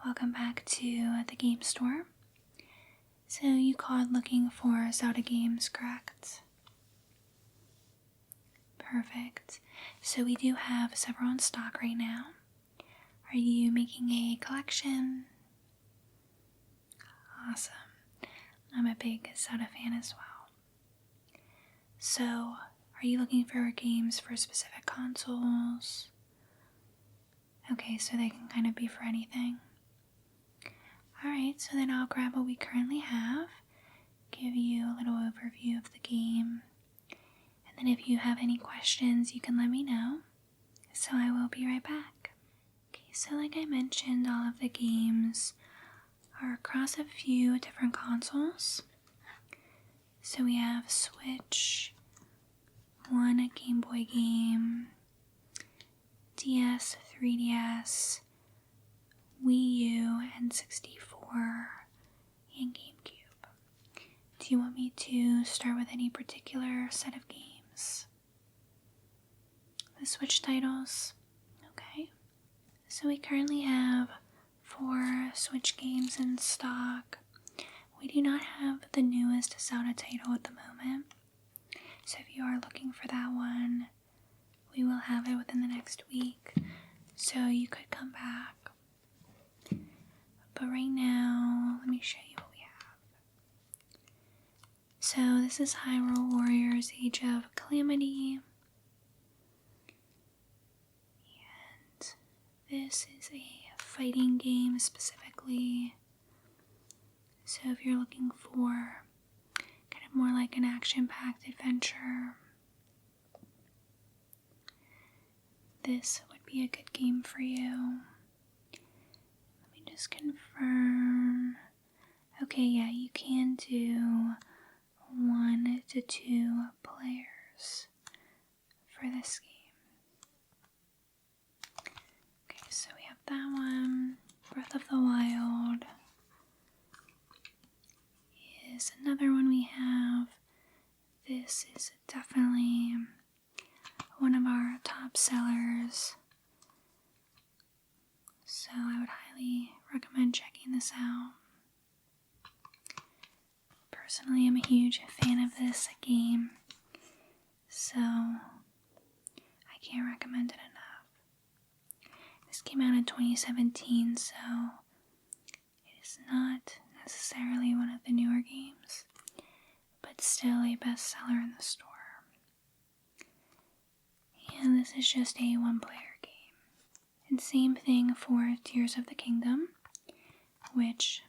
Welcome back to the game store. So you called looking for Zelda games, correct? Perfect. So we do have several in stock right now. Are you making a collection? Awesome. I'm a big Zelda fan as well. So, are you looking for games for specific consoles? Okay, so they can kind of be for anything. Alright, so then I'll grab what we currently have, give you a little overview of the game, and then if you have any questions, you can let me know. So I will be right back. Okay, so like I mentioned, all of the games are across a few different consoles. So we have Switch, one Game Boy game, DS, 3DS, Wii U, and 64, and GameCube. Do you want me to start with any particular set of games? The Switch titles? Okay. So we currently have 4 Switch games in stock. We do not have the newest Zelda title at the moment. So if you are looking for that one, we will have it within the next week. So you could come back. But right now, let me show you what we have. So this is Hyrule Warriors Age of Calamity. And this is a fighting game specifically. So if you're looking for kind of more like an action-packed adventure, this would be a good game for you. Let me just confirm. Okay, yeah, you can do 1 to 2 players for this game. Okay, so we have that one. Breath of the Wild is another one we have. This is definitely one of our top sellers. So I would highly recommend checking this out. Personally, I'm a huge fan of this game, so I can't recommend it enough. This came out in 2017, so it is not necessarily one of the newer games, but still a bestseller in the store. And this is just a 1-player game. And same thing for Tears of the Kingdom, which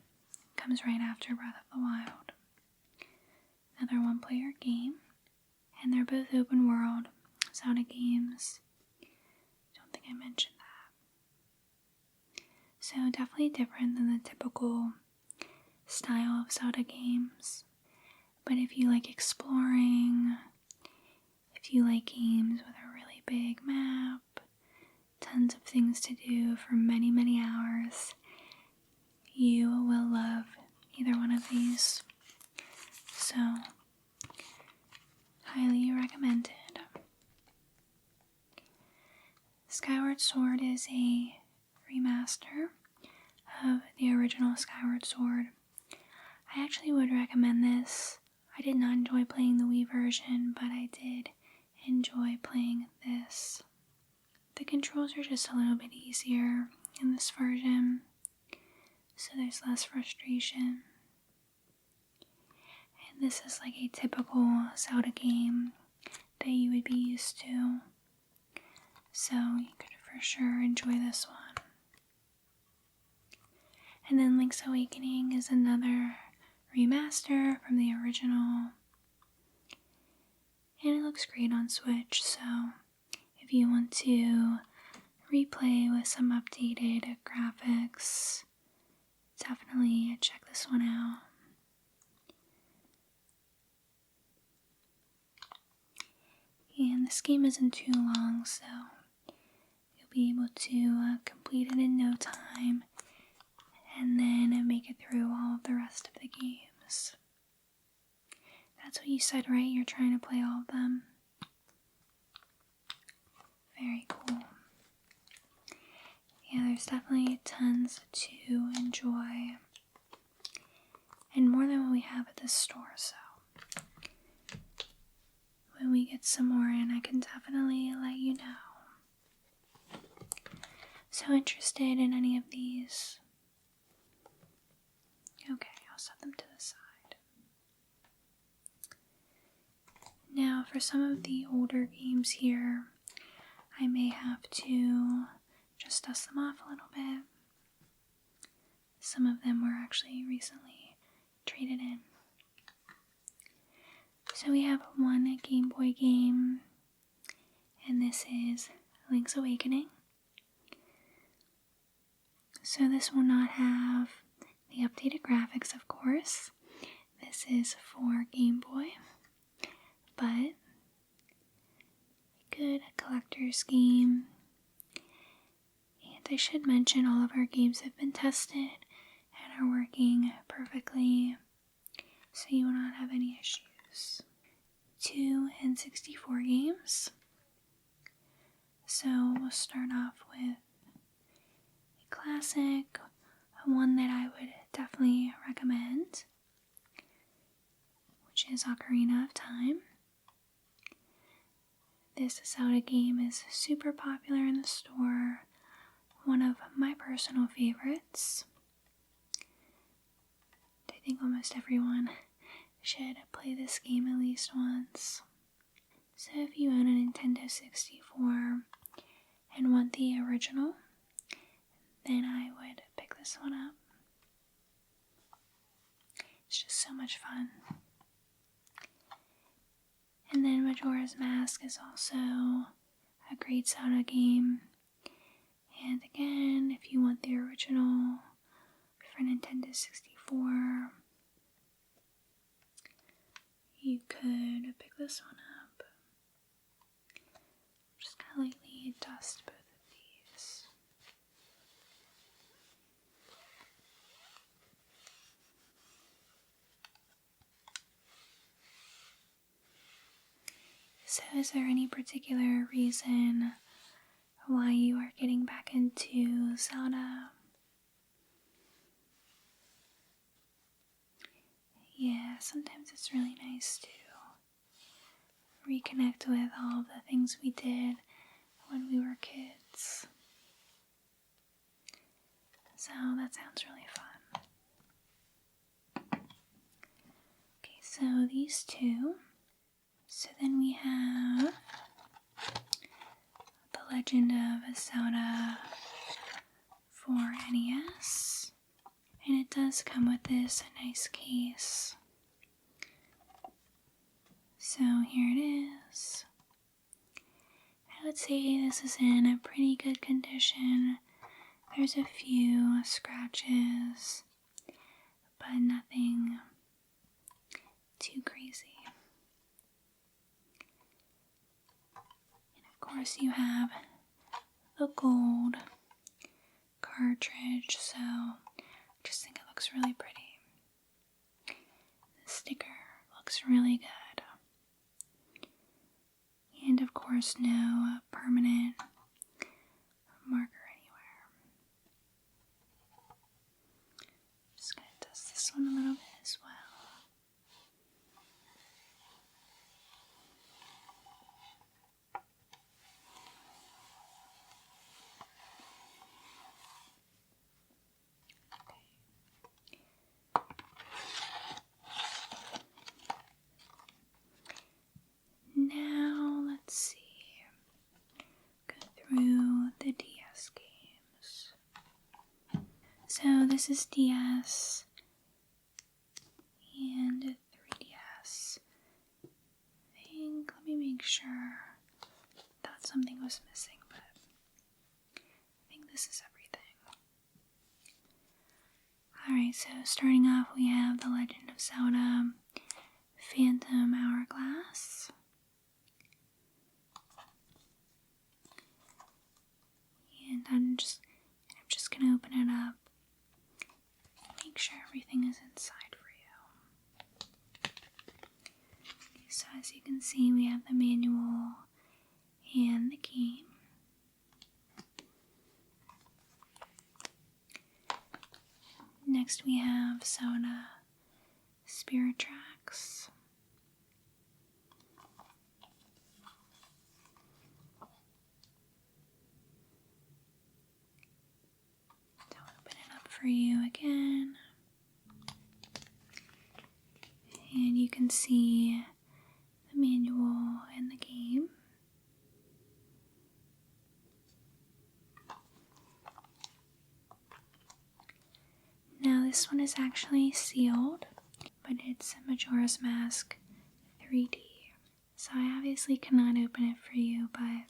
comes right after Breath of the Wild. Another 1-player game, and they're both open world Zelda games. Don't think I mentioned that. So definitely different than the typical style of Zelda games. But if you like exploring, if you like games with a really big map, tons of things to do for many, many hours, you will love either one of these. So, highly recommended. Skyward Sword is a remaster of the original Skyward Sword. I actually would recommend this. I did not enjoy playing the Wii version, but I did enjoy playing this. The controls are just a little bit easier in this version, so there's less frustration. And this is like a typical Zelda game that you would be used to, so you could for sure enjoy this one. And then Link's Awakening is another remaster from the original, and it looks great on Switch, so if you want to replay with some updated graphics, definitely check this one out. And this game isn't too long, so you'll be able to complete it in no time, and then make it through all of the rest of the games. That's what you said, right? You're trying to play all of them? Very cool. Yeah, there's definitely tons to enjoy, and more than what we have at the store, so when we get some more in, I can definitely let you know. So interested in any of these? Okay, I'll set them to the side. Now, for some of the older games here, I may have to just dust them off a little bit. Some of them were actually recently traded in. So we have one Game Boy game, and this is Link's Awakening. So this will not have the updated graphics, of course. This is for Game Boy, but a good collector's game. And I should mention all of our games have been tested and are working perfectly, so you will not have any issues. 2 N64 games. So we'll start off with a classic, one that I would definitely recommend, which is Ocarina of Time. This Zelda game is super popular in the store, one of my personal favorites. I think almost everyone should play this game at least once. So if you own a Nintendo 64 and want the original, then I would pick this one up. It's just so much fun. And then Majora's Mask is also a great Zelda game. And again, if you want the original for Nintendo 64, you could pick this one up. Just kind of lightly dust both of these. So is there any particular reason why you are getting back into Zelda? Yeah, sometimes it's really nice to reconnect with all of the things we did when we were kids. So that sounds really fun. Okay, so these two. So then we have The Legend of Zelda for NES. And it does come with this nice case. So here it is. I would say this is in a pretty good condition. There's a few scratches, but nothing too crazy. And of course you have the gold cartridge, so I just think it looks really pretty. The sticker looks really good. And of course, no permanent marker anywhere. Just gonna dust this one a little bit as well. Now, let's see. Go through the DS games. So this is DS and 3DS. Let me make sure that something was missing, but I think this is everything. Alright, so starting off we have The Legend of Zelda Phantom Hourglass. And I'm just gonna open it up and make sure everything is inside for you. Okay, so as you can see, we have the manual and the game. Next we have Zelda Spirit Tracks. To open it up for you again. And you can see the manual and the game. Now this one is actually sealed, but it's Majora's Mask 3D. So I obviously cannot open it for you, but I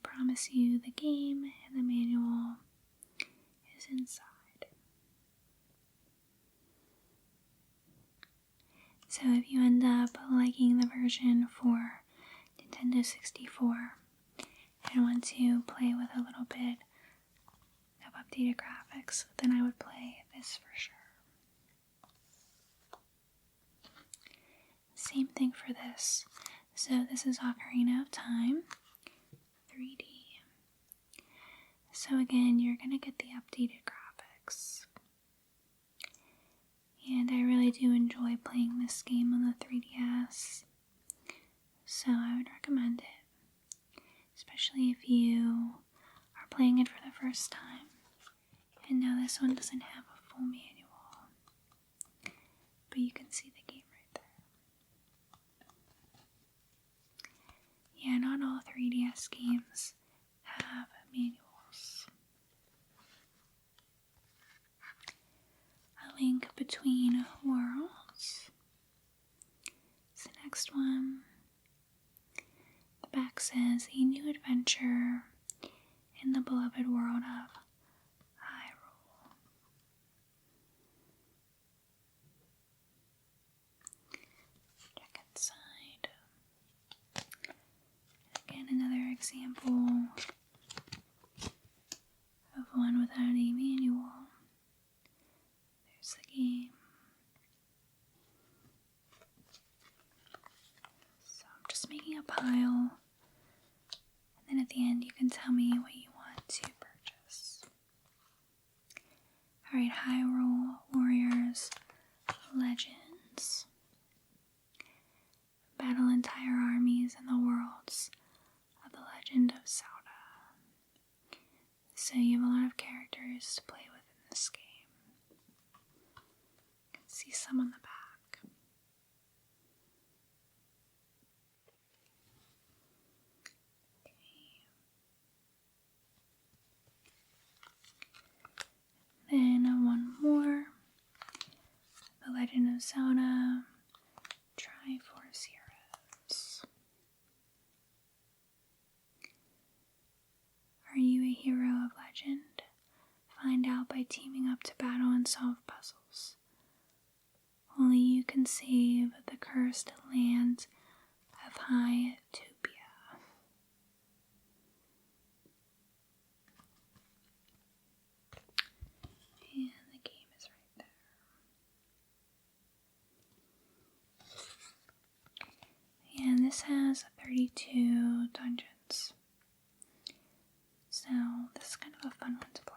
promise you the game and the manual is inside. So if you end up liking the version for Nintendo 64 and want to play with a little bit of updated graphics, then I would play this for sure. Same thing for this. So this is Ocarina of Time 3D. So again, you're going to get the updated graphics. And I really do enjoy playing this game on the 3DS. So I would recommend it. Especially if you are playing it for the first time. And now this one doesn't have a full manual. But you can see the game right there. Yeah, not all 3DS games have manuals. A Link Between Worlds. It's the next one. The back says, a new adventure in the beloved world of Hyrule. Check inside. Again, another example of one without a manual. There's the game. So I'm just making a pile. And then at the end you can tell me what you want to purchase. Alright, Hyrule Warriors Legends. Battle entire armies in the worlds of the Legend of Zelda. So you have a lot of characters to play with in this game. You can see some on the back. Then one more. The Legend of Zelda Triforce Heroes. Are you a hero of legend? Find out by teaming up to battle and solve puzzles. Only you can save the cursed land of Hytopia. And the game is right there. And this has 32 dungeons. So this is kind of a fun one to play.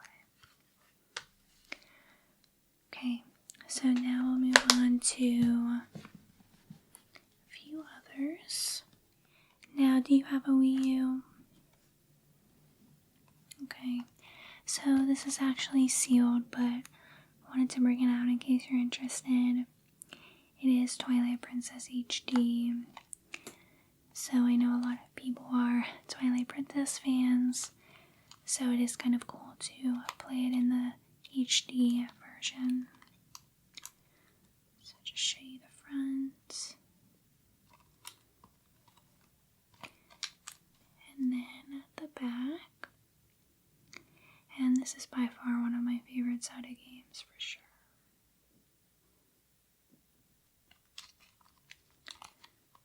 Okay, so now we'll move on to a few others. Now, do you have a Wii U? Okay, so this is actually sealed, but I wanted to bring it out in case you're interested. It is Twilight Princess HD. So I know a lot of people are Twilight Princess fans. So it is kind of cool to play it in the HD version. So just show you the front. And then the back. And this is by far one of my favorite Zelda games for sure.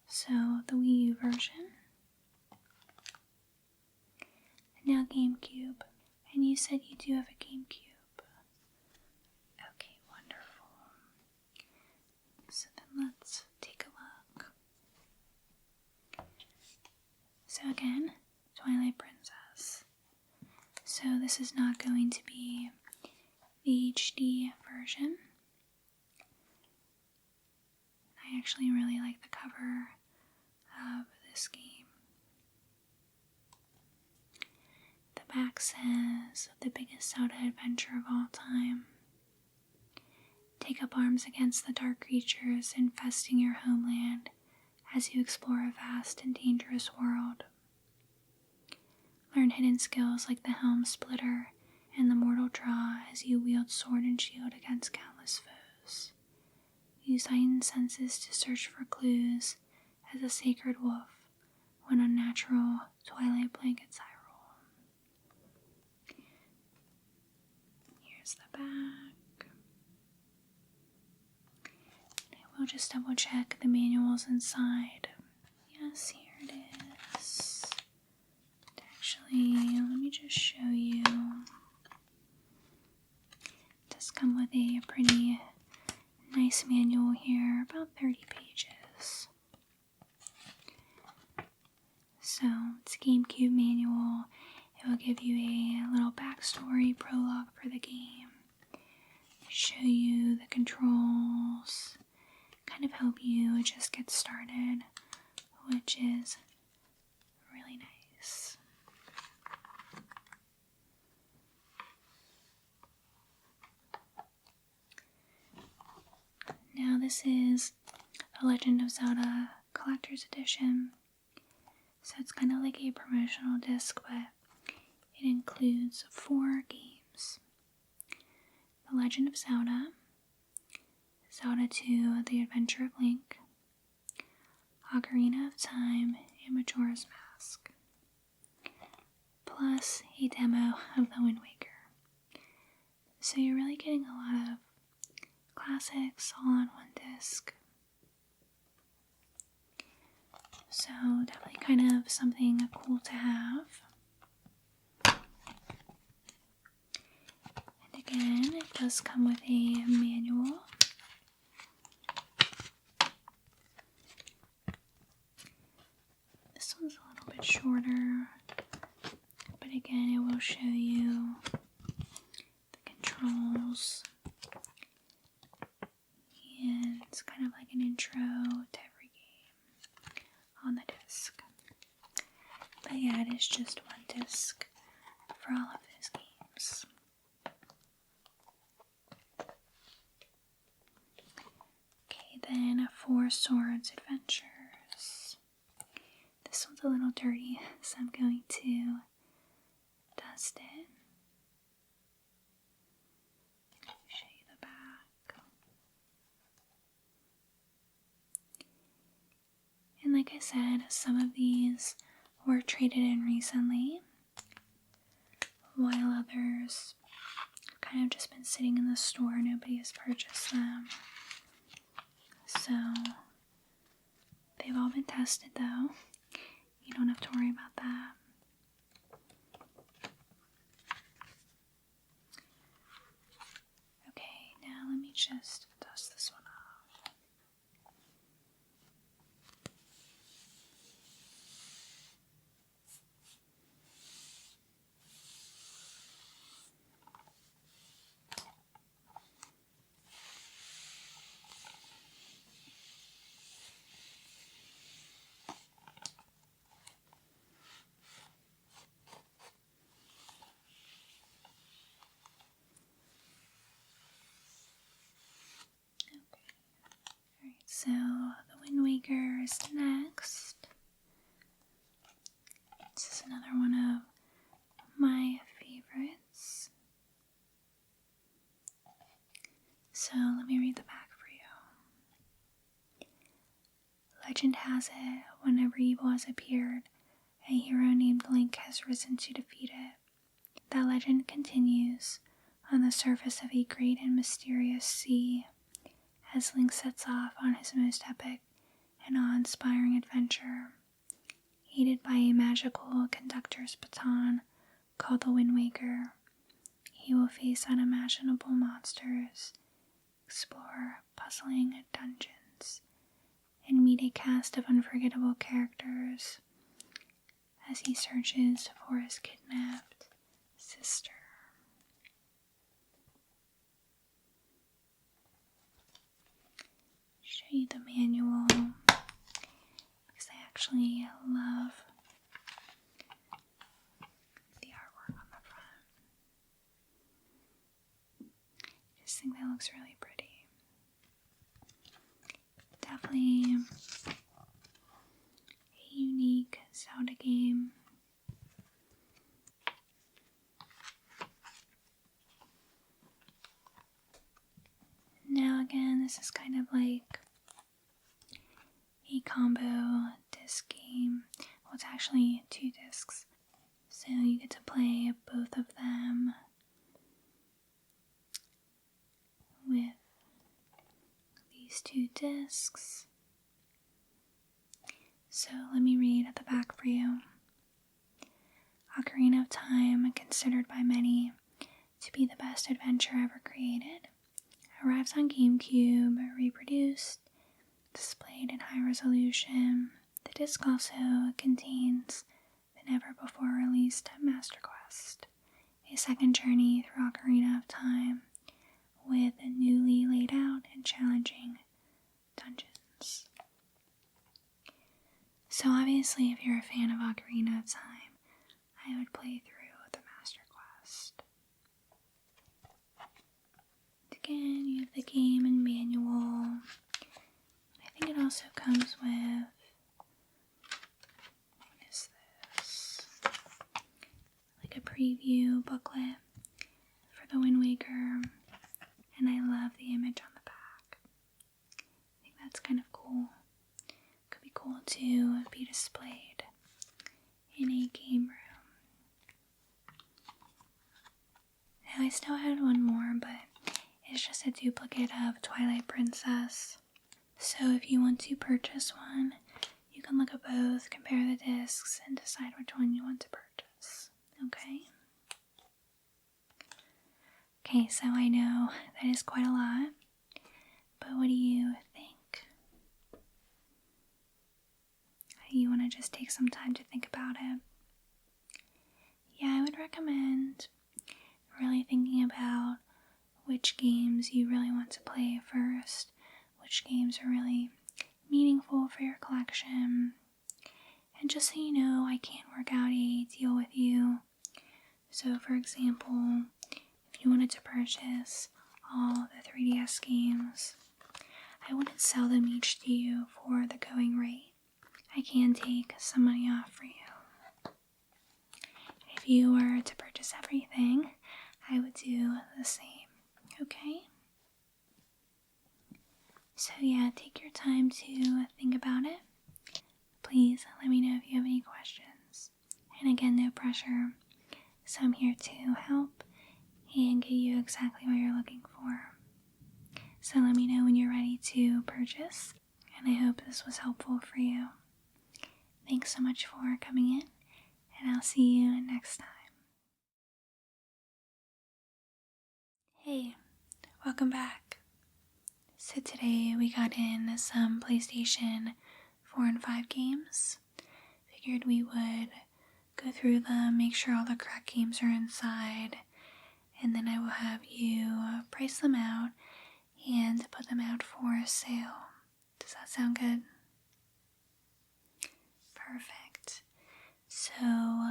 So the Wii U version. Now GameCube. And you said you do have a GameCube. Okay, wonderful. So then let's take a look. So again, Twilight Princess. So this is not going to be the HD version. I actually really like the cover of this game. The back says, the biggest Zelda adventure of all time. Take up arms against the dark creatures infesting your homeland as you explore a vast and dangerous world. Learn hidden skills like the Helm Splitter and the Mortal Draw as you wield sword and shield against countless foes. Use heightened senses to search for clues as a sacred wolf when unnatural twilight blankets eye roll. Here's the back. We'll just double check the manuals inside. Yes, here it is. Actually, let me just show you. It does come with a pretty nice manual here, about 30 pages. So, it's a GameCube manual. It will give you a little backstory prologue for the game, show you the controls, kind of help you just get started, which is really nice. Now this is The Legend of Zelda Collector's Edition. So it's kind of like a promotional disc, but it includes 4 games. The Legend of Zelda, Zelda 2, The Adventure of Link, Ocarina of Time, and Majora's Mask, plus a demo of The Wind Waker. So you're really getting a lot of classics all on one disc. So definitely kind of something cool to have. And again, it does come with a manual. This one's a little bit shorter, but again, it will show you the controls. And it's kind of like an intro to every game on the disc. But yeah, it is just one disc for all of those games. Okay, then Four Swords Adventures. This one's a little dirty, so I'm going to dust it. Show you the back. And like I said, some of these were traded in recently, while others have kind of just been sitting in the store. Nobody has purchased them. So, they've all been tested though. You don't have to worry about that. Okay, now let me just dust this one off. So, The Wind Waker is next. This is another one of my favorites. So, let me read the back for you. Legend has it, whenever evil has appeared, a hero named Link has risen to defeat it. That legend continues on the surface of a great and mysterious sea, as Link sets off on his most epic and awe-inspiring adventure. Aided by a magical conductor's baton called the Wind Waker, he will face unimaginable monsters, explore puzzling dungeons, and meet a cast of unforgettable characters as he searches for his kidnapped sister. Show you the manual because I actually love the artwork on the front. I just think that looks really pretty. Definitely a unique Zelda game. Now again, this is kind of like a combo disc game. Well, it's actually 2 discs. So you get to play both of them with these 2 discs. So let me read at the back for you. Ocarina of Time, considered by many to be the best adventure ever created, arrives on GameCube, reproduced, displayed in high resolution. The disc also contains the never-before-released Master Quest, a second journey through Ocarina of Time with newly laid out and challenging dungeons. So obviously, if you're a fan of Ocarina of Time, I would play through the Master Quest. Again, you have the game and manual. I think it also comes with, what is this? Like a preview booklet for the Wind Waker. And I love the image on the back. I think that's kind of cool. Could be cool to be displayed in a game room. Now I still had one more, but it's just a duplicate of Twilight Princess. So if you want to purchase one, you can look at both, compare the discs, and decide which one you want to purchase. Okay? Okay, so I know that is quite a lot, but what do you think? You want to just take some time to think about it? Yeah, I would recommend really thinking about which games you really want to play first, which games are really meaningful for your collection. And just so you know, I can't work out a deal with you. So for example, if you wanted to purchase all the 3DS games, I wouldn't sell them each to you for the going rate. I can take some money off for you. If you were to purchase everything, I would do the same. Okay? So yeah, take your time to think about it. Please let me know if you have any questions. And again, no pressure. So I'm here to help and get you exactly what you're looking for. So let me know when you're ready to purchase. And I hope this was helpful for you. Thanks so much for coming in. And I'll see you next time. Hey, welcome back. So today we got in some PlayStation 4 and 5 games. Figured we would go through them, make sure all the correct games are inside, and then I will have you price them out and put them out for sale. Does that sound good? Perfect. So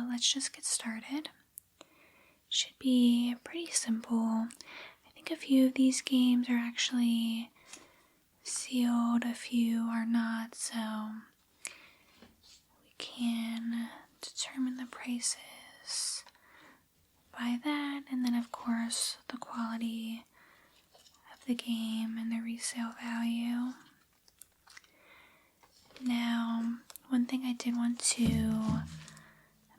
let's just get started. Should be pretty simple. I think a few of these games are actually sealed, a few are not, so we can determine the prices by that, and then of course the quality of the game and the resale value. Now, one thing I did want to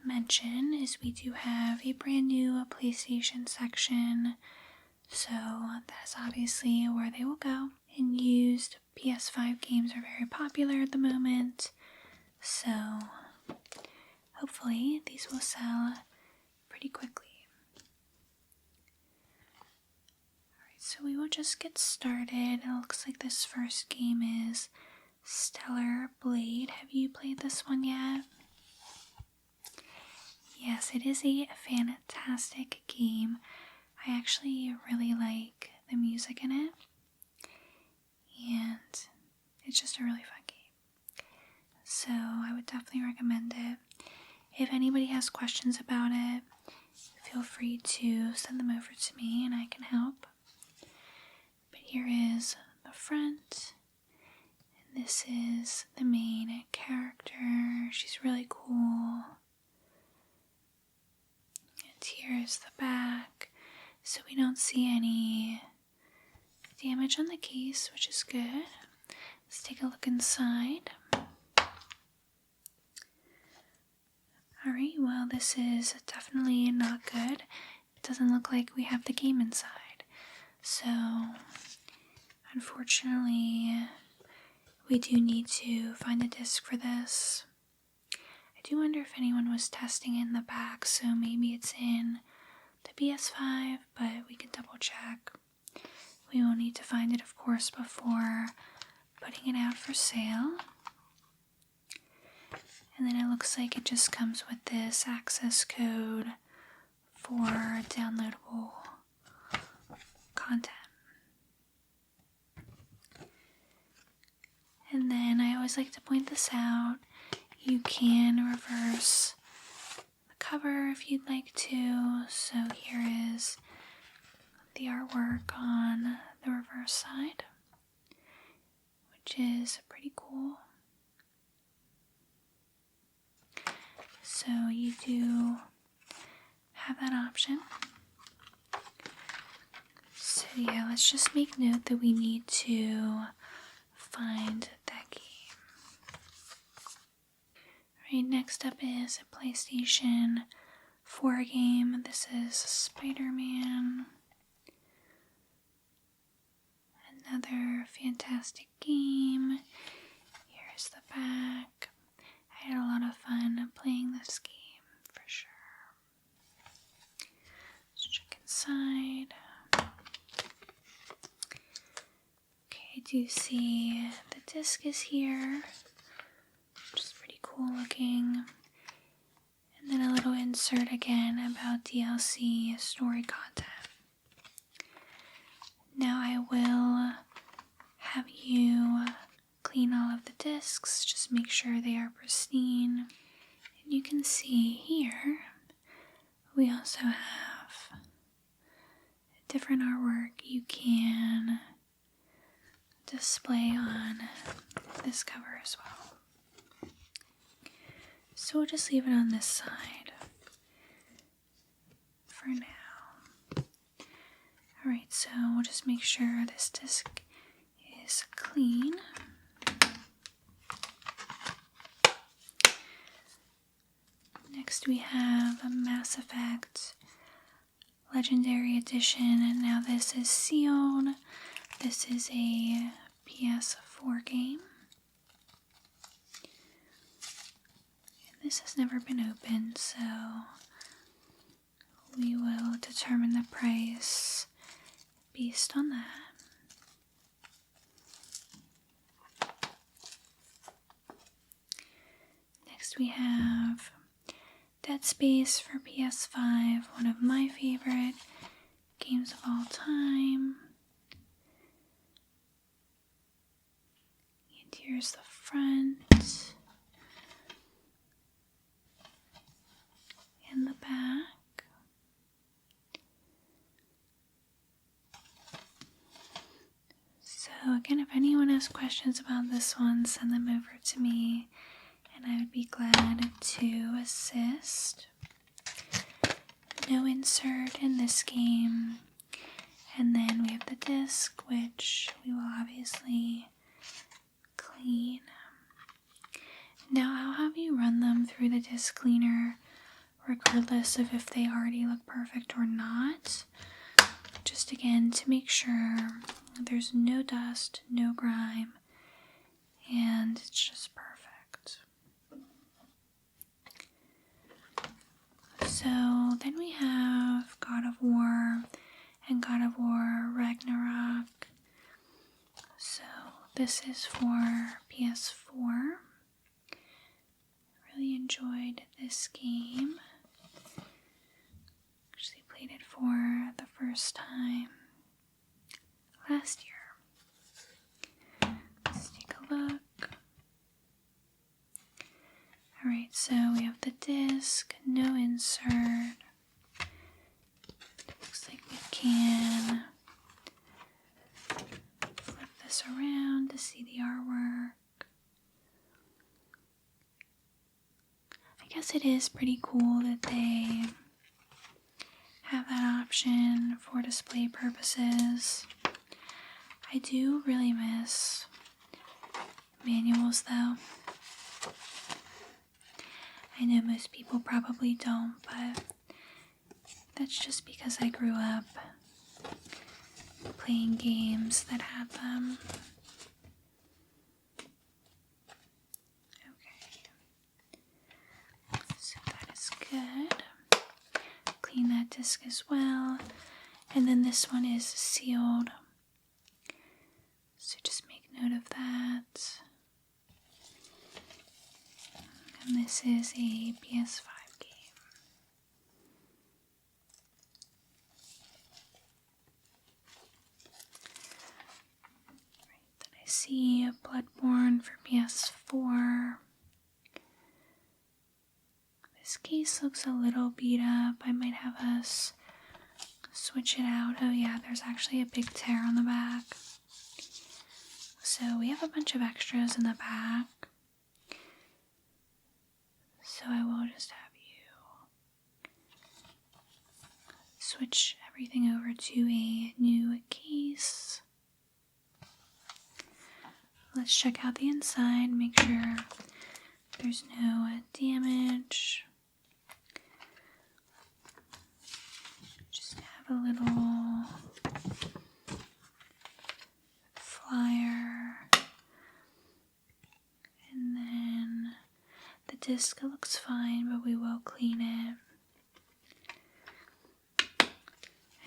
mention is we do have a brand new PlayStation section, so that's obviously where they will go. And used PS5 games are very popular at the moment, so hopefully these will sell pretty quickly. Alright, so we will just get started. It looks like this first game is Stellar Blade. Have you played this one yet? Yeah, yes, it is a fantastic game. I actually really like the music in it, and it's just a really fun game. So I would definitely recommend it. If anybody has questions about it, feel free to send them over to me and I can help. But here is the front, and this is the main character. She's really cool. And here is the back, so we don't see any damage on the case, which is good. Let's take a look inside. Alright, well, this is definitely not good. It doesn't look like we have the game inside. So, unfortunately, we do need to find a disc for this. I do wonder if anyone was testing in the back, so maybe it's in the PS5, but we can double check. We will need to find it, of course, before putting it out for sale. And then it looks like it just comes with this access code for downloadable content. And then I always like to point this out. You can reverse the cover if you'd like to. So here is the artwork on the reverse side, which is pretty cool. So you do have that option. So yeah, let's just make note that we need to find that game. Alright, next up is a PlayStation 4 game. This is Spider-Man. Another fantastic game. Here's the back. I had a lot of fun playing this game, for sure. Let's check inside. Okay, I do see the disc is here, which is pretty cool looking. And then a little insert again about DLC story content. Now I will have you clean all of the discs, just make sure they are pristine. And you can see here, we also have different artwork you can display on this cover as well. So we'll just leave it on this side for now. Alright, so we'll just make sure this disc is clean. Next we have a Mass Effect Legendary Edition, and now this is sealed. This is a PS4 game. And this has never been opened, so we will determine the price based on that. Next we have Dead Space for PS5, one of my favorite games of all time. And here's the front and the back. So again, if anyone has questions about this one, send them over to me, and I would be glad to assist. No insert in this game. And then we have the disc, which we will obviously clean. Now I'll have you run them through the disc cleaner, regardless of if they already look perfect or not. Just again to make sure there's no dust, no grime, and it's just perfect. So then we have God of War and God of War Ragnarok. So this is for PS4. Really enjoyed this game. first time last year. Let's take a look. Alright, so we have the disc, no insert. Looks like we can flip this around to see the artwork. I guess it is pretty cool that they have that option for display purposes. I do really miss manuals though. I know most people probably don't, but that's just because I grew up playing games that had them. So that is good. Clean that disc as well. And then this one is sealed. So just make note of that. And this is a PS5 game. Right, then I see Bloodborne for PS4. This case looks a little beat up. I might have us switch it out. Oh yeah, there's actually a big tear on the back. So we have a bunch of extras in the back. So I will just have you switch everything over to a new case. Let's check out the inside, make sure there's no damage. Just have a little flyer. And then the disc looks fine, but we will clean it.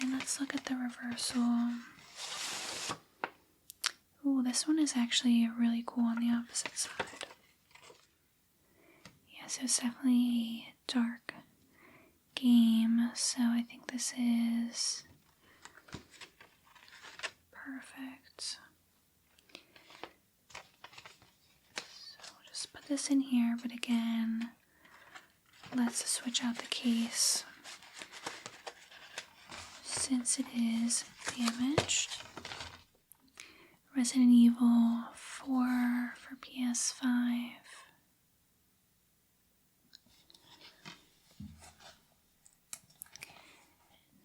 And let's look at the reversal. Ooh, this one is actually really cool on the opposite side. Yeah, so it's definitely a dark game, so I think this is perfect. So we'll just put this in here, but again, let's switch out the case since it is damaged. Resident Evil 4 for PS5.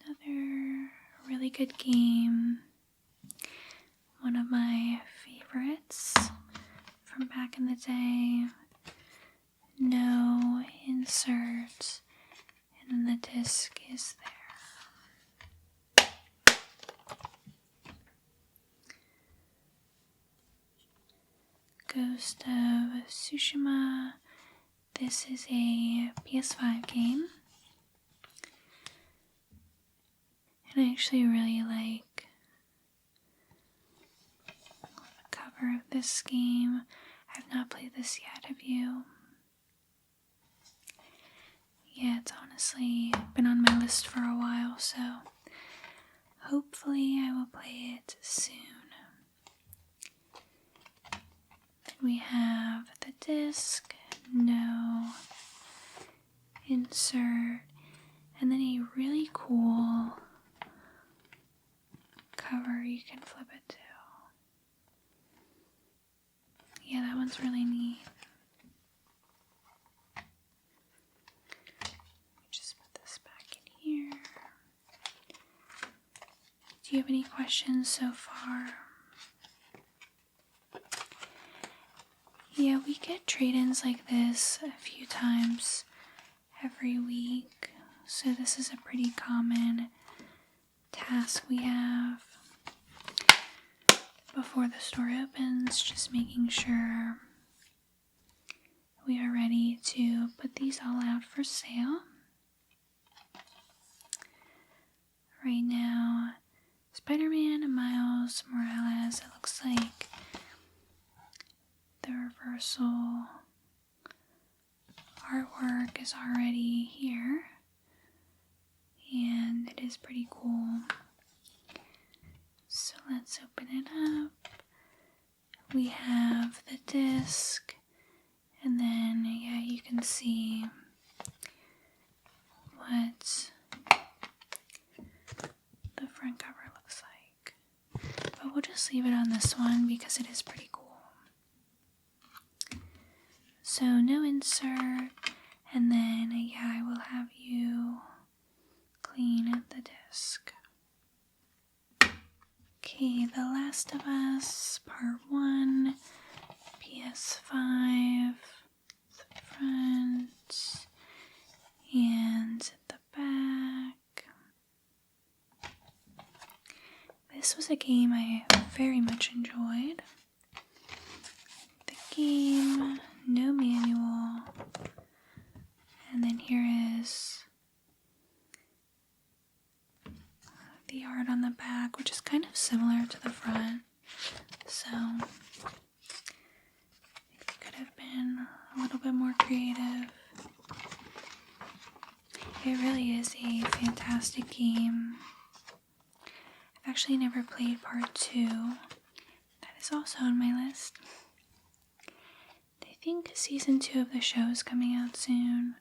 Another really good game. One of my favorites from back in the day. No insert, and then the disc is there. Ghost of Tsushima. This is a PS5 game. And I actually really like the cover of this game. I have not played this yet, have you? Yeah, it's honestly been on my list for a while, so hopefully I will play it soon. Then we have the disc, no insert, and then a really cool cover you can flip it to. Yeah, that one's really neat. Just put this back in here. Do you have any questions so far? Yeah, we get trade-ins like this a few times every week, so this is a pretty common task we have before the store opens, just making sure we are ready to put these all out for sale. Right now, Spider-Man, Miles Morales, it looks like the reversal artwork is already here, and it is pretty cool. So let's open it up. We have the disc, and then, yeah, you can see what the front cover looks like. But we'll just leave it on this one because it is pretty cool. So no insert, and then, yeah, I will have you clean the disc. Okay, The Last of Us, Part 1, PS5, the front, and the back. This was a game I very much enjoyed. The game, no manual, and then here is the art on the back, which is kind of similar to the front, so it could have been a little bit more creative. It really is a fantastic game. I've actually never played part 2. That is also on my list. I think season 2 of the show is coming out soon,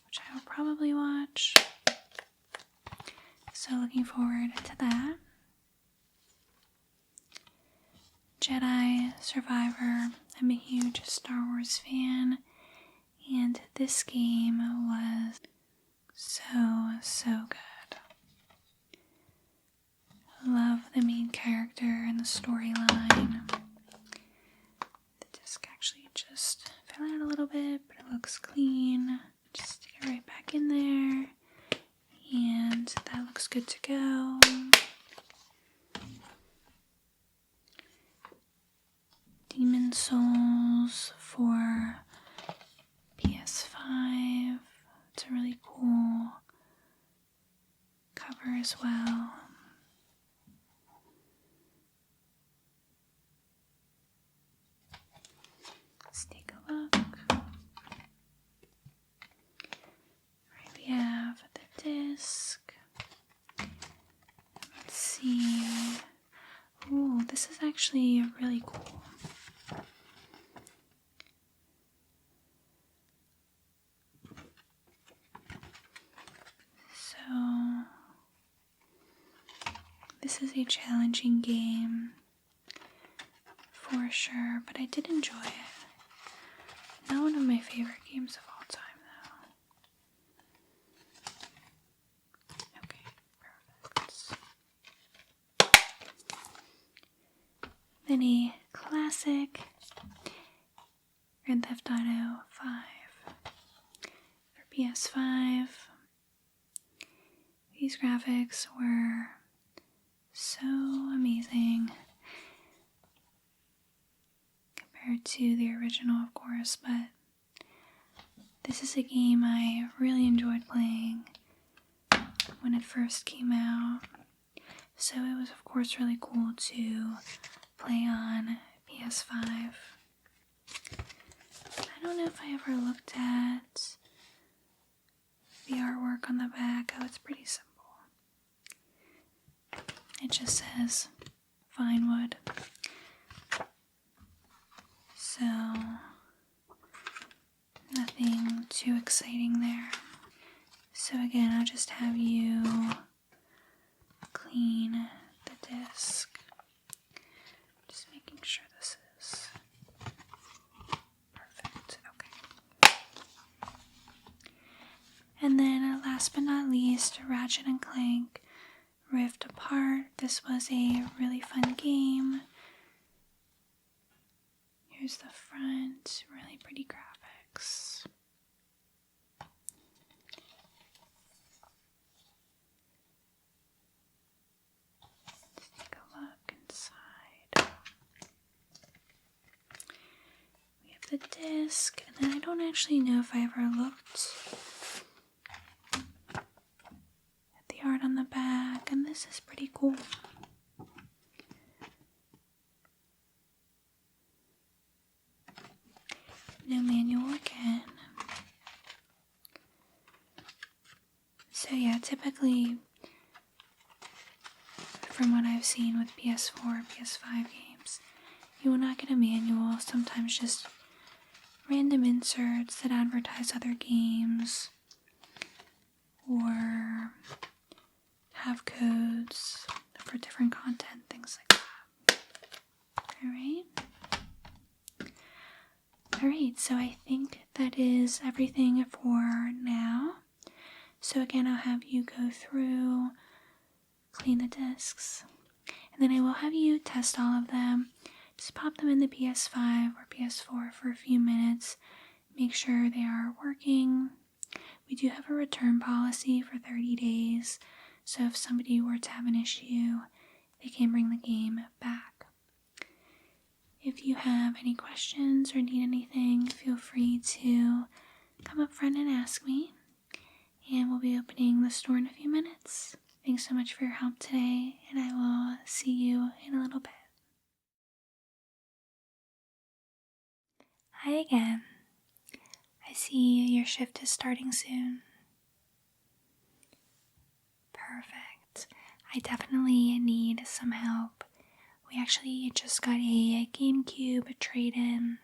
which I will probably watch. So looking forward to that. Jedi Survivor. I'm a huge Star Wars fan, and this game was so good. Love the main character and the storyline. The disc actually just fell out a little bit, but it looks clean. Just stick it right back in there. And that looks good to go. Demon Souls for PS5. It's a really cool cover as well. Let's take a look. Right, we have the disc. Let's see. Ooh, this is actually really cool. So, this is a challenging game for sure, but I did enjoy it. Not one of my favorite games of all time, though. Okay, perfect. Then a classic Grand Theft Auto 5 for PS5. These graphics were so amazing compared to the original, of course, but this is a game I really enjoyed playing when it first came out. So it was, of course, really cool to play on PS5. I don't know if I ever looked at the artwork on the back. Oh, it's pretty simple. It just says Vinewood. So, nothing too exciting there. So again, I'll just have you clean the disc. Just making sure this is perfect. Okay. And then last but not least, Ratchet & Clank Rift Apart. This was a really fun game. Here's the front, really pretty graphics. Let's take a look inside. We have the disc, and then I don't actually know if I ever looked at the art on the back, and this is pretty cool. No manual again. So yeah, typically from what I've seen with PS4, PS5 games, you will not get a manual, sometimes just random inserts that advertise other games or have codes for different content, things like that. Alright, so I think that is everything for now. So again, I'll have you go through, clean the discs, and then I will have you test all of them. Just pop them in the PS5 or PS4 for a few minutes, make sure they are working. We do have a return policy for 30 days, so if somebody were to have an issue, they can bring the game back. If you have any questions or need anything, feel free to come up front and ask me, and we'll be opening the store in a few minutes. Thanks so much for your help today, and I will see you in a little bit. Hi again. I see your shift is starting soon. Perfect. I definitely need some help. We actually just got a GameCube trade-in,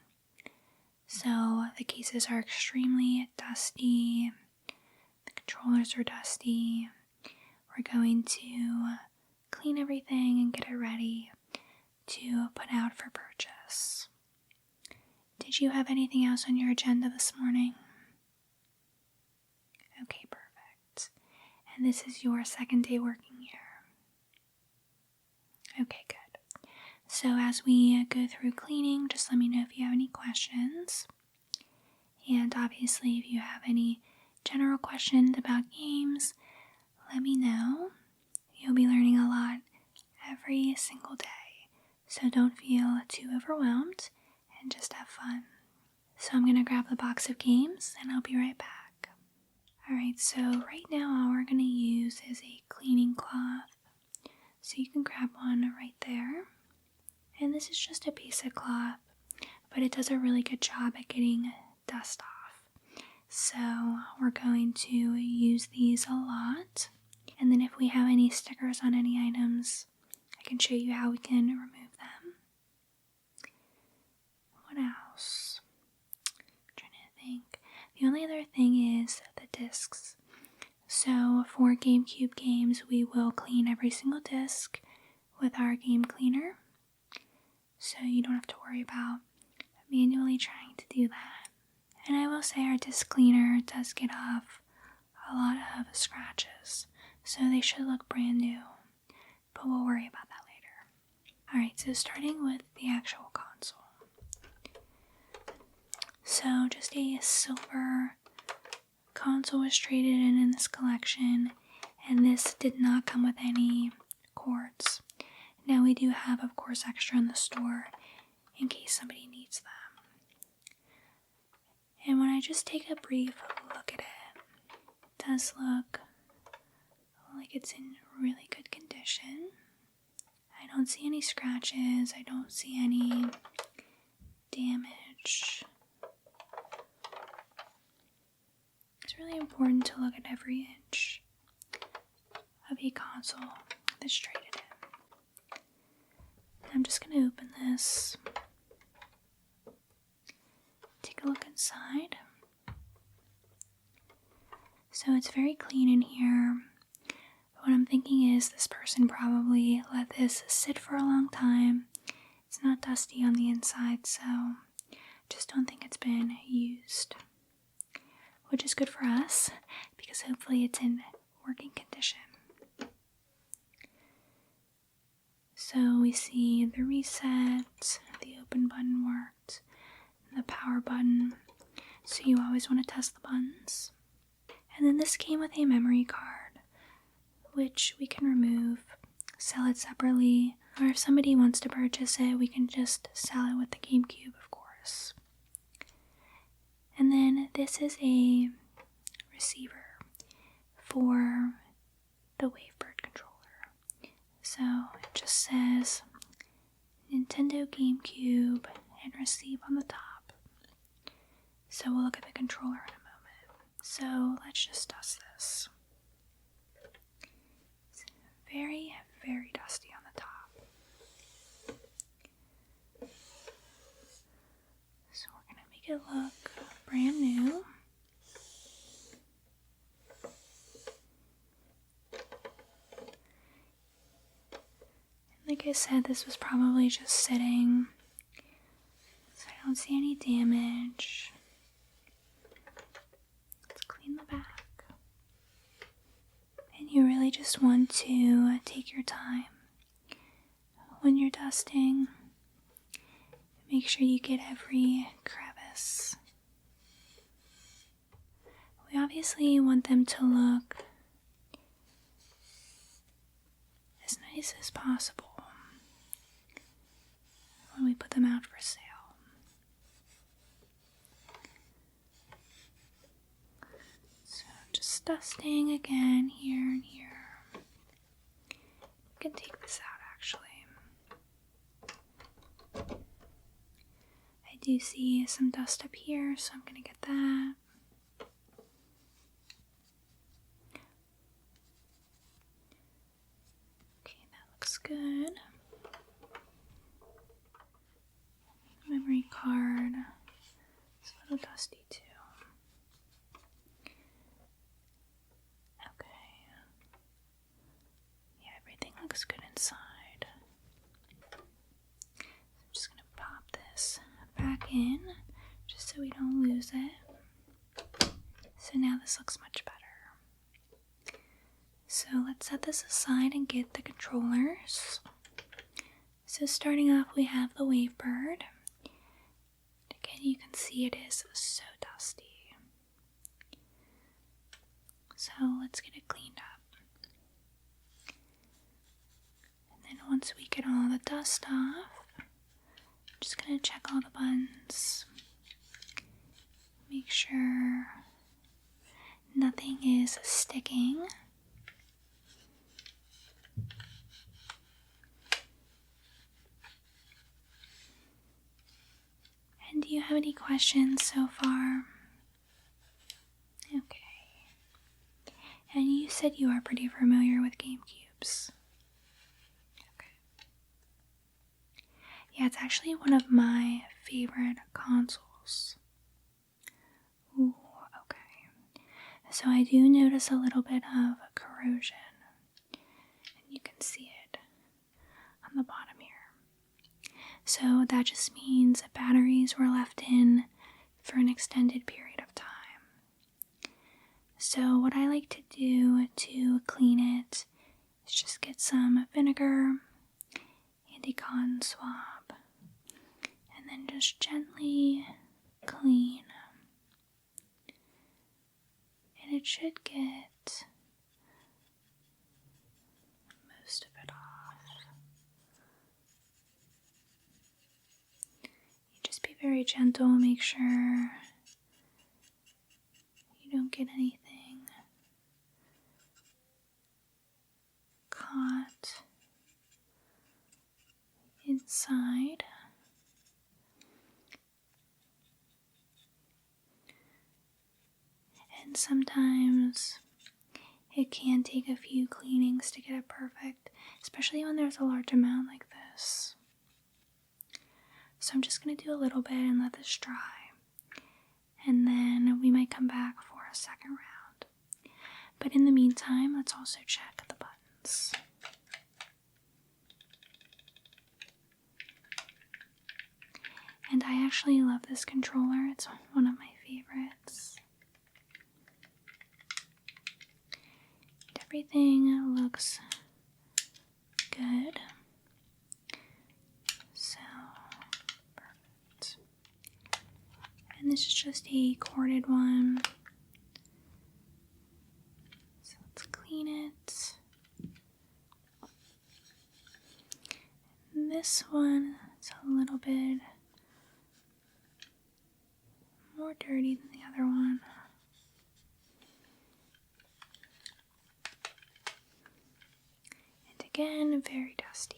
so the cases are extremely dusty, the controllers are dusty. We're going to clean everything and get it ready to put out for purchase. Did you have anything else on your agenda this morning? Okay, perfect. And this is your second day working here. Okay, good. So as we go through cleaning, just let me know if you have any questions. And obviously, if you have any general questions about games, let me know. You'll be learning a lot every single day. So don't feel too overwhelmed and just have fun. So I'm going to grab the box of games and I'll be right back. Alright, so right now all we're going to use is a cleaning cloth. So you can grab one right there. And this is just a basic cloth, but it does a really good job at getting dust off. So we're going to use these a lot. And then if we have any stickers on any items, I can show you how we can remove them. What else? I'm trying to think. The only other thing is the discs. So for GameCube games, we will clean every single disc with our game cleaner. So you don't have to worry about manually trying to do that. And I will say our disc cleaner does get off a lot of scratches, so they should look brand new, but we'll worry about that later. Alright, so starting with the actual console. So just a silver console was traded in this collection, and this did not come with any cords. Now we do have, of course, extra in the store in case somebody needs them. And when I just take a brief look at it, it does look like it's in really good condition. I don't see any scratches. I don't see any damage. It's really important to look at every inch of a console that's traded in. I'm just going to open this, take a look inside. So it's very clean in here. What I'm thinking is this person probably let this sit for a long time. It's not dusty on the inside, so just don't think it's been used. Which is good for us, because hopefully it's in working condition. So we see the reset, the open button worked, and the power button. So you always want to test the buttons. And then this came with a memory card, which we can remove, sell it separately, or if somebody wants to purchase it, we can just sell it with the GameCube, of course. And then this is a receiver for the Wavebird controller. So it just says Nintendo GameCube and receive on the top. So we'll look at the controller in a moment. So let's just dust this. It's very, very dusty Like I said, this was probably just sitting, so I don't see any damage. Let's clean the back. And you really just want to take your time when you're dusting. Make sure you get every crevice. We obviously want them to look as nice as possible when we put them out for sale. So just dusting again here and here. We can take this out actually. I do see some dust up here, so I'm going to get that. Okay, that looks good. Memory card. It's a little dusty too. Okay. Yeah, everything looks good inside. So I'm just going to pop this back in, just so we don't lose it. So now this looks much better. So let's set this aside and get the controllers. So starting off, we have the Wavebird. Again, you can see it is so dusty. So let's get it cleaned up. And then once we get all the dust off, I'm just going to check all the buttons. Make sure nothing is sticking. And do you have any questions so far? Okay. And you said you are pretty familiar with GameCubes. Okay. Yeah, it's actually one of my favorite consoles. Ooh, okay. So I do notice a little bit of corrosion. And you can see it on the bottom here. So that just means that batteries were left in for an extended period of time. So what I like to do to clean it is just get some vinegar and a cotton swab, and then just gently clean. And it should get most of it off. Be very gentle, make sure you don't get anything caught inside. And sometimes it can take a few cleanings to get it perfect, especially when there's a large amount like this. So I'm just going to do a little bit and let this dry. And then we might come back for a second round. But in the meantime, let's also check the buttons. And I actually love this controller. It's one of my favorites. And everything looks good. So and this is just a corded one. So let's clean it. And this one is a little bit more dirty than the other one. And again, very dusty.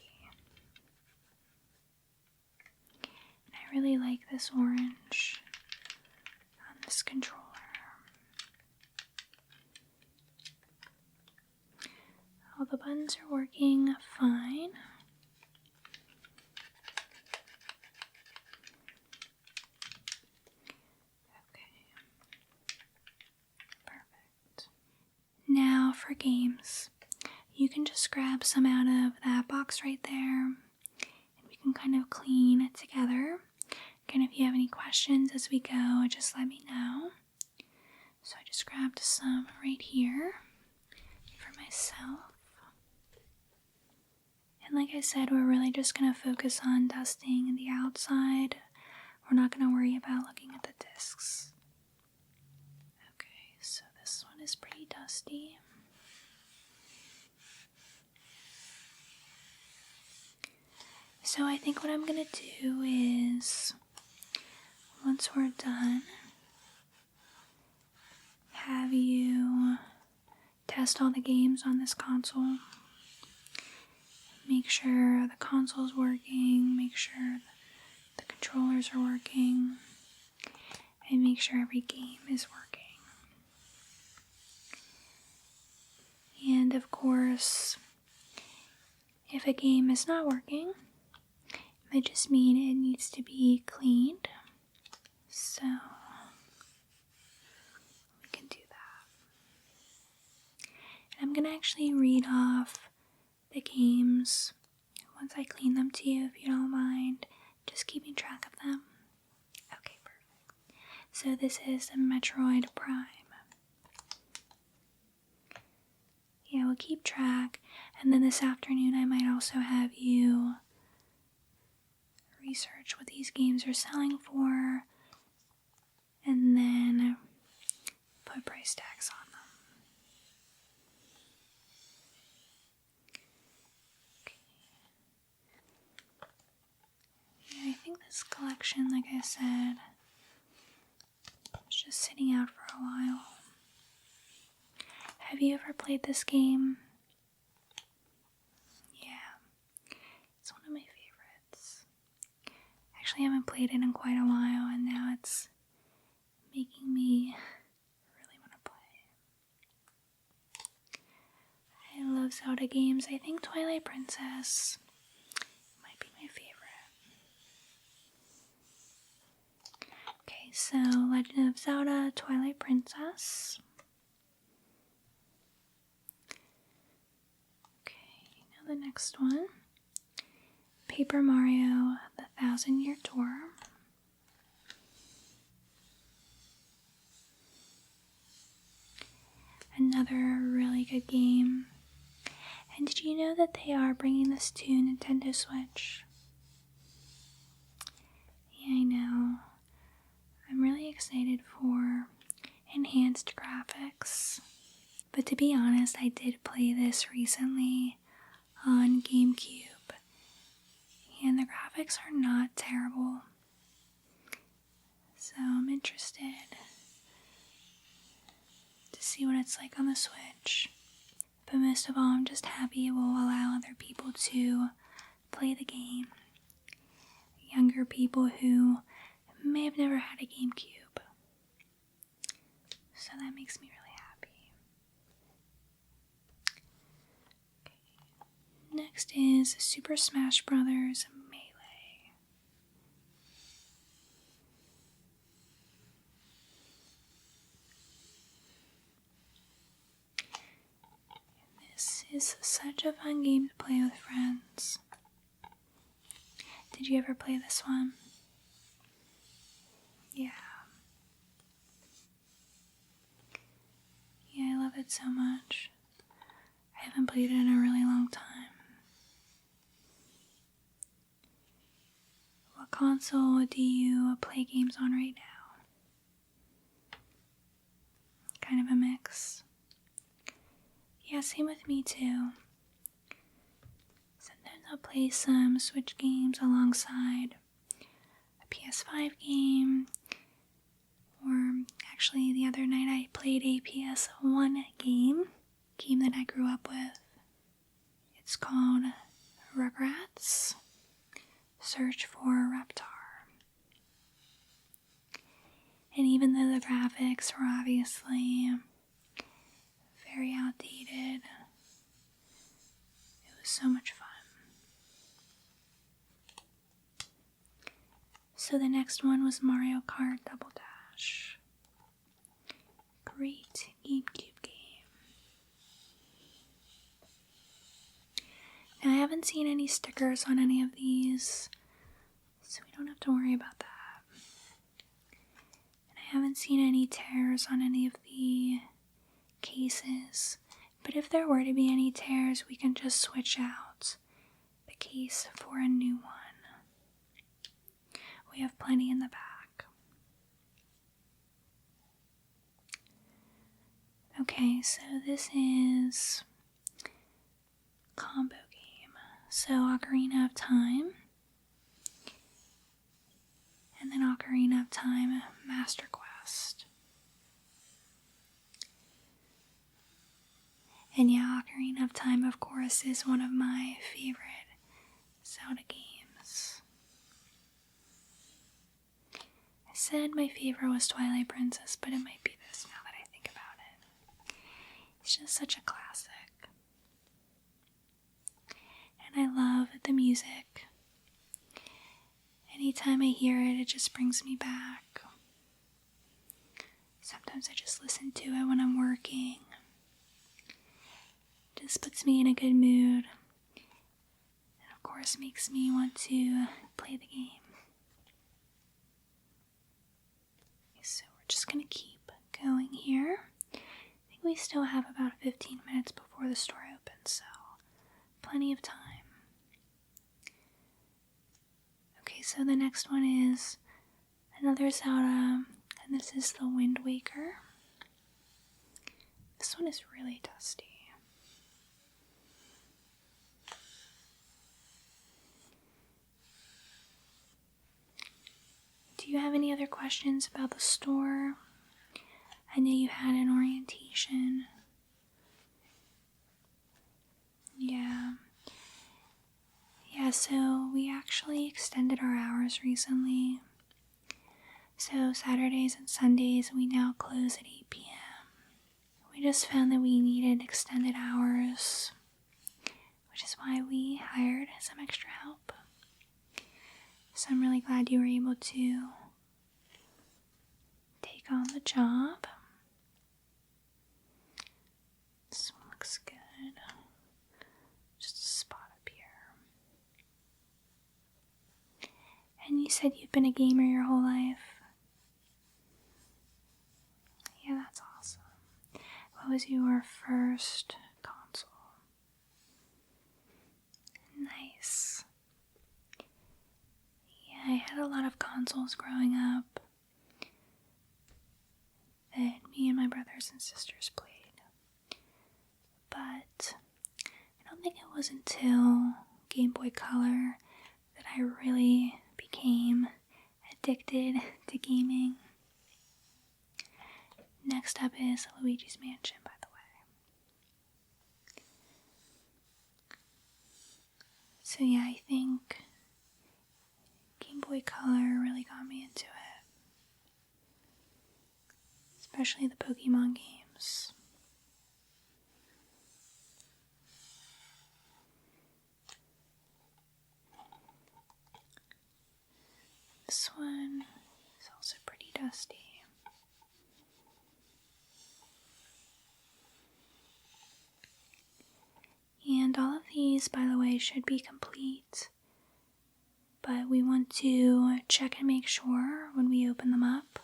And I really like this orange this controller. All the buttons are working fine. Okay. Perfect. Now for games. you can just grab some out of that box right there, and we can kind of clean it together. Again, if you have any questions as we go, just let me know. So I just grabbed some right here for myself. And like I said, we're really just going to focus on dusting the outside. We're not going to worry about looking at the discs. Okay, so this one is pretty dusty. So I think what I'm going to do is, once we're done, have you test all the games on this console. Make sure the console's working, make sure the controllers are working, and make sure every game is working. And of course, if a game is not working, it might just mean it needs to be cleaned. So we can do that. And I'm going to actually read off the games once I clean them to you, if you don't mind, just keeping track of them. Okay, perfect. So this is the Metroid Prime. Yeah, we'll keep track, and then this afternoon I might also have you research what these games are selling for, and then put price tags on them. I think this collection, like I said, was just sitting out for a while. Have you ever played this game? Yeah, it's one of my favorites. Actually, I haven't played it in quite a while, and now it's making me really want to play. I love Zelda games. I think Twilight Princess might be my favorite. Okay, so Legend of Zelda, Twilight Princess. Okay, now the next one. Paper Mario, The 1,000-Year Door. Another really good game. And did you know that they are bringing this to Nintendo Switch? Yeah, I know. I'm really excited for enhanced graphics. But to be honest, I did play this recently on GameCube, and the graphics are not terrible. So I'm interested to see what it's like on the Switch. But most of all, I'm just happy it will allow other people to play the game. Younger people who may have never had a GameCube. So that makes me really happy. Okay. Next is Super Smash Bros. Melee. This is such a fun game to play with friends. Did you ever play this one? Yeah. Yeah, I love it so much. I haven't played it in a really long time. What console do you play games on right now? Kind of a mix. Yeah, same with me too. Sometimes I'll play some Switch games alongside a PS5 game. Or actually the other night I played a PS1 game that I grew up with. It's called Rugrats Search for Reptar. And even though the graphics were obviously very outdated, it was so much fun. So the next one was Mario Kart Double Dash. Great GameCube game. haven't seen any stickers on any of these, so we don't have to worry about that. And I haven't seen any tears on any of the cases, but if there were to be any tears, we can just switch out the case for a new one. We have plenty in the back. Okay, so this is combo game. So Ocarina of Time, and then Ocarina of Time Master Quest. And yeah, Ocarina of Time, of course, is one of my favorite Zelda games. I said my favorite was Twilight Princess, but it might be this now that I think about it. It's just such a classic. And I love the music. Anytime I hear it, it just brings me back. Sometimes I just listen to it when I'm working. It just puts me in a good mood. And of course makes me want to play the game. Okay, so we're just going to keep going here. I think we still have about 15 minutes before the store opens, so plenty of time. Okay, so the next one is another Zelda, and this is the Wind Waker. This one is really dusty. Do you have any other questions about the store? I know you had an orientation. Yeah. Yeah, so we actually extended our hours recently. So Saturdays and Sundays we now close at 8 p.m. We just found that we needed extended hours, which is why we hired some extra help. So I'm really glad you were able to take on the job. This one looks good. Just a spot up here. And you said you've been a gamer your whole life? Yeah, that's awesome. What was your first console? Nice. Yeah, I had a lot of consoles growing up that me and my brothers and sisters played. But I don't think it was until Game Boy Color that I really became addicted to gaming. Next up is Luigi's Mansion, by the way. So yeah, I think Game Boy Color really got me into it. Especially the Pokemon games. This one is also pretty dusty. And all of these, by the way, should be complete. But we want to check and make sure when we open them up.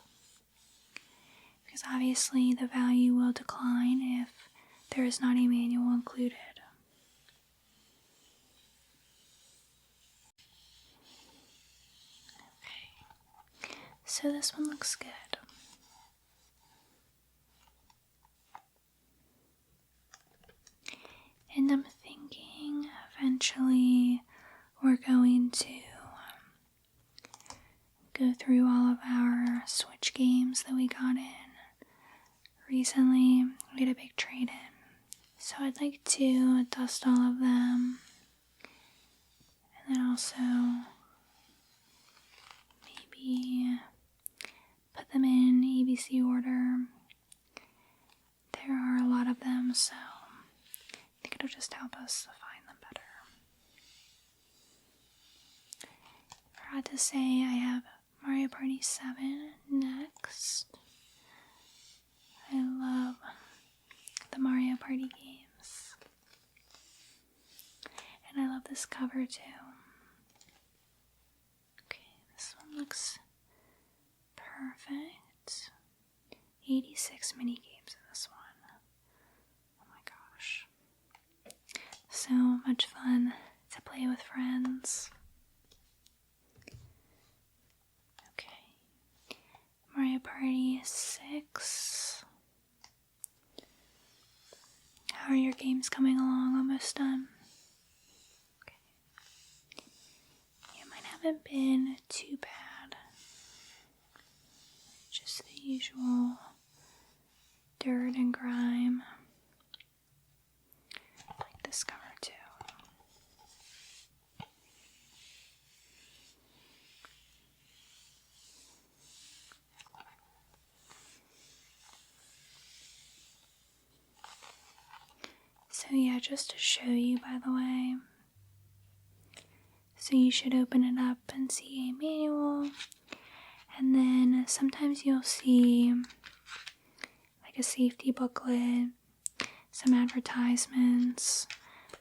Because obviously the value will decline if there is not a manual included. Okay. So this one looks good. And I'm thinking eventually we're going to go through all of our Switch games that we got in. Recently, we had a big trade-in. So I'd like to dust all of them. And then also maybe put them in ABC order. There are a lot of them, so I think it'll just help us find them better. Forgot to say I have Mario Party 7 next. I love the Mario Party games. And I love out this cover too. Okay, this one looks perfect. 86 mini games in this one. Oh my gosh. So much fun to play with friends. Okay. Mario Party 6. How are your games coming along? Almost done? Okay. Yeah, mine haven't been too bad. Just the usual dirt and grime. I like this cover too. So yeah, just to show you, by the way, so you should open it up and see a manual, and then sometimes you'll see like a safety booklet, some advertisements,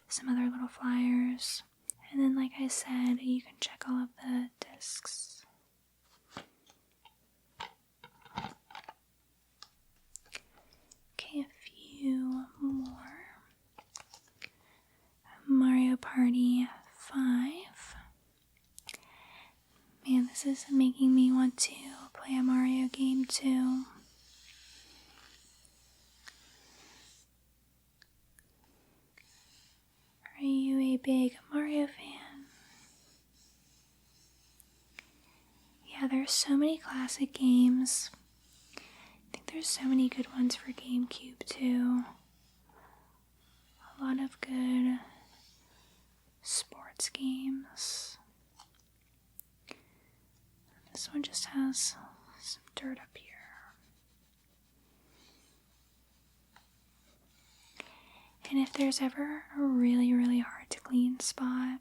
some other little flyers, and then like I said, you can check all of the discs. Okay, a few more. Mario Party 5. Man, this is making me want to play a Mario game too. Are you a big Mario fan? Yeah, there's so many classic games. I think there's so many good ones for GameCube too. A lot of good sports games. This one just has some dirt up here. And if there's ever a really, really hard to clean spot,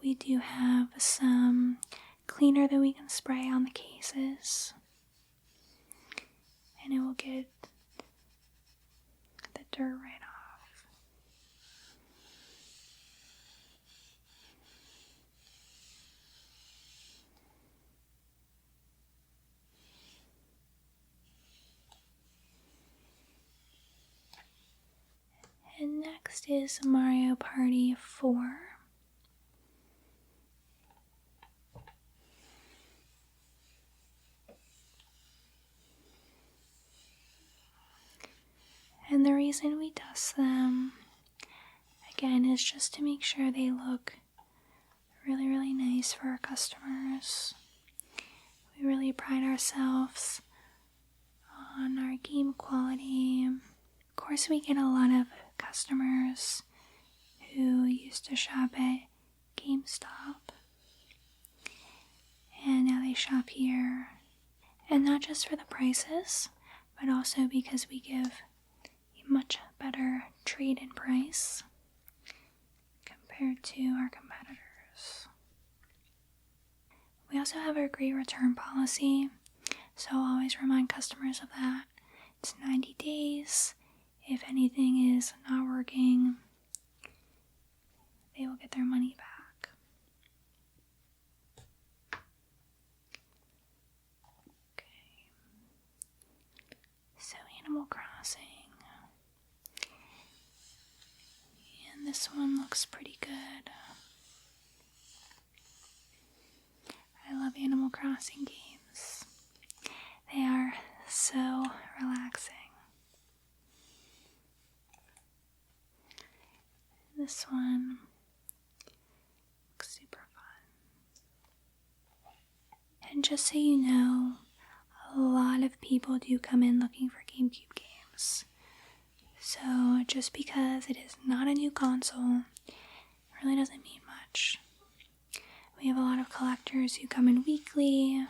we do have some cleaner that we can spray on the cases. And it will get the dirt right off. And next is Mario Party 4. And the reason we dust them, again, is just to make sure they look really, really nice for our customers. We really pride ourselves on our game quality. Of course, we get a lot of customers who used to shop at GameStop, and now they shop here. And not just for the prices, but also because we give a much better trade-in price compared to our competitors. We also have our great return policy, so I'll always remind customers of that. It's 90 days. If anything is not working, they will get their money back. Okay. So Animal Crossing. And this one looks pretty good. I love Animal Crossing games. They are so relaxing. This one looks super fun. And just so you know, a lot of people do come in looking for GameCube games. So just because it is not a new console, it really doesn't mean much. We have a lot of collectors who come in weekly.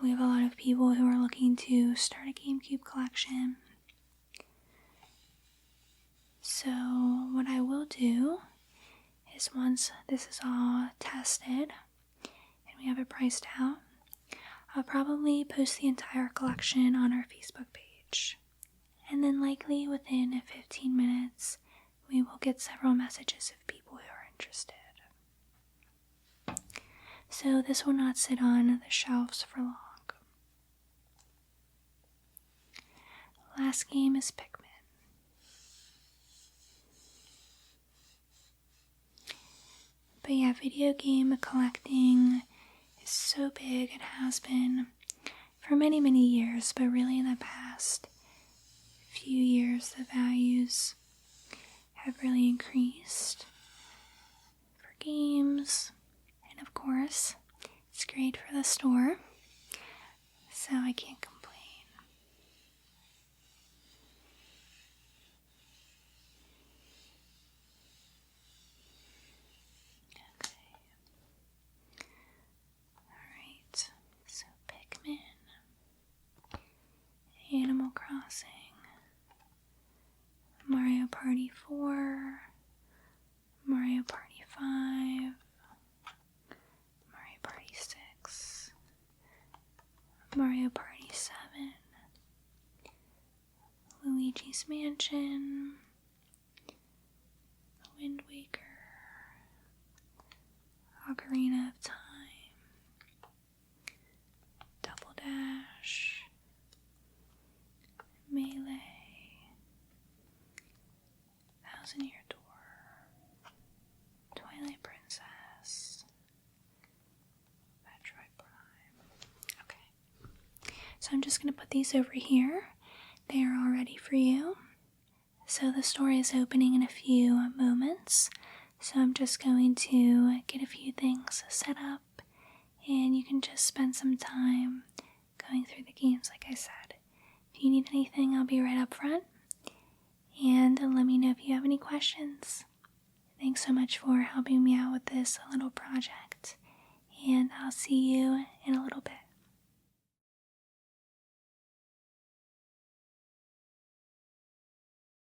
We have a lot of people who are looking to start a GameCube collection. So what I will do is, once this is all tested and we have it priced out, I'll probably post the entire collection on our Facebook page. And then likely within 15 minutes, we will get several messages of people who are interested. So this will not sit on the shelves for long. Last game is Pikmin. But yeah, video game collecting is so big. It has been for many, many years, but really in the past few years, the values have really increased for games. And of course, it's great for the store, so I can't complain. So Pikmin, Animal Crossing, Mario Party 4, Mario Party 5, Mario Party 6, Mario Party 7, Luigi's Mansion, Wind Waker, Ocarina of Time, Double Dash, Melee, Thousand Year Door, Twilight Princess, Metroid Prime. Okay, so I'm just going to put these over here. They are all ready for you. So the store is opening in a few moments, so I'm just going to get a few things set up, and you can just spend some time going through the games like I said. If you need anything, I'll be right up front, and let me know if you have any questions. Thanks so much for helping me out with this little project, and I'll see you in a little bit.